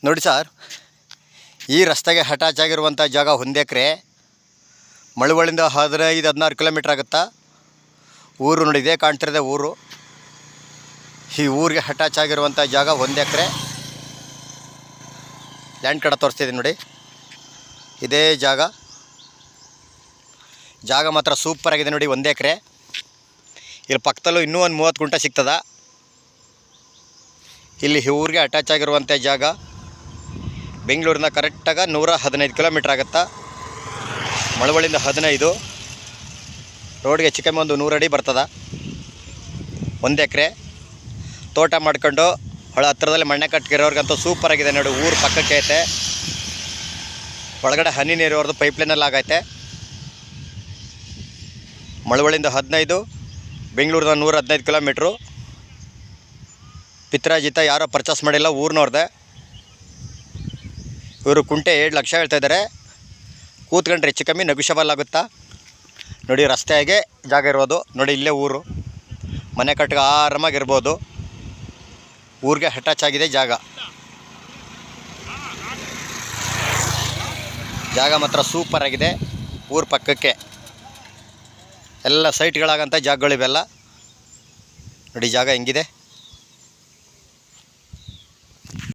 ನೋಡಿ ಸರ್, ಈ ರಸ್ತೆಗೆ ಅಟ್ಯಾಚ್ ಆಗಿರುವಂಥ ಜಾಗ 1 ಎಕರೆ. ಮಳವಳ್ಳಿಯಿಂದ 15-16 ಕಿಲೋಮೀಟ್ರ್ ಆಗುತ್ತಾ. ಊರು ನೋಡಿ, ಇದೇ ಕಾಣ್ತಿರೋದೆ ಊರು. ಈ ಊರಿಗೆ ಅಟ್ಯಾಚ್ ಆಗಿರುವಂಥ ಜಾಗ 1 ಎಕರೆ. ಲ್ಯಾಂಡ್ ಕಡೆ ತೋರಿಸ್ತಿದ್ದೀನಿ ನೋಡಿ, ಇದೇ ಜಾಗ. ಜಾಗ ಮಾತ್ರ ಸೂಪರಾಗಿದೆ ನೋಡಿ, 1 ಎಕರೆ. ಇಲ್ಲಿ ಪಕ್ಕದಲ್ಲೂ ಇನ್ನೂ ಒಂದು 30 ಗುಂಟೆ ಸಿಗ್ತದ. ಇಲ್ಲಿ ಊರಿಗೆ ಅಟ್ಯಾಚ್ ಆಗಿರುವಂಥ ಜಾಗ. ಬೆಂಗಳೂರಿಂದ ಕರೆಕ್ಟಾಗಿ 115 ಕಿಲೋಮೀಟ್ರ್ ಆಗುತ್ತಾ. ಮಳವಳ್ಳಿಯಿಂದ 15, ರೋಡ್ಗೆ ಹೆಚ್ಚು ಕಮ್ಮಿ ಒಂದು 100 ಅಡಿ ಬರ್ತದ. 1 ಎಕರೆ ತೋಟ ಮಾಡ್ಕೊಂಡು ಹೊಳ ಹತ್ತಿರದಲ್ಲಿ ಮಣ್ಣೆ ಕಟ್ಗಿರೋರ್ಗಂತೂ ಸೂಪರಾಗಿದೆ ನೋಡಿ. ಊರು ಪಕ್ಕಕ್ಕೆ ಐತೆ, ಒಳಗಡೆ ಹನಿ ನೀರು ಅವ್ರದ್ದು ಪೈಪ್ಲೈನಲ್ಲಿ ಆಗೈತೆ. ಮಳವಳ್ಳಿಯಿಂದ 15, ಬೆಂಗಳೂರಿಂದ 115 ಕಿಲೋಮೀಟ್ರು. ಪಿತ್ರಾಜಿತ ಯಾರೋ ಪರ್ಚೇಸ್ ಮಾಡಿಲ್ಲ, ಊರಿನವ್ರದ್ದೆ. ಇವರು ಕುಂಟೆ 7 ಲಕ್ಷ ಹೇಳ್ತಾಯಿದ್ದಾರೆ. ಕೂತ್ಕೊಂಡ್ರೆ ಹೆಚ್ಚು ಕಮ್ಮಿ ನೆಗೋಷಿಯಬಲ್ ಆಗುತ್ತಾ. ನೋಡಿ, ರಸ್ತೆಯಾಗೆ ಜಾಗ ಇರ್ಬೋದು ನೋಡಿ. ಇಲ್ಲೇ ಊರು, ಮನೆ ಕಟ್ಟಿಗೆ ಆರಾಮಾಗಿರ್ಬೋದು. ಊರಿಗೆ ಅಟ್ಯಾಚ್ ಆಗಿದೆ ಜಾಗ. ಜಾಗ ಮಾತ್ರ ಸೂಪರಾಗಿದೆ. ಊರ ಪಕ್ಕಕ್ಕೆ ಎಲ್ಲ ಸೈಟ್ಗಳಾಗಂಥ ಜಾಗಗಳಿವೆಲ್ಲ ನೋಡಿ. ಜಾಗ ಹೆಂಗಿದೆ.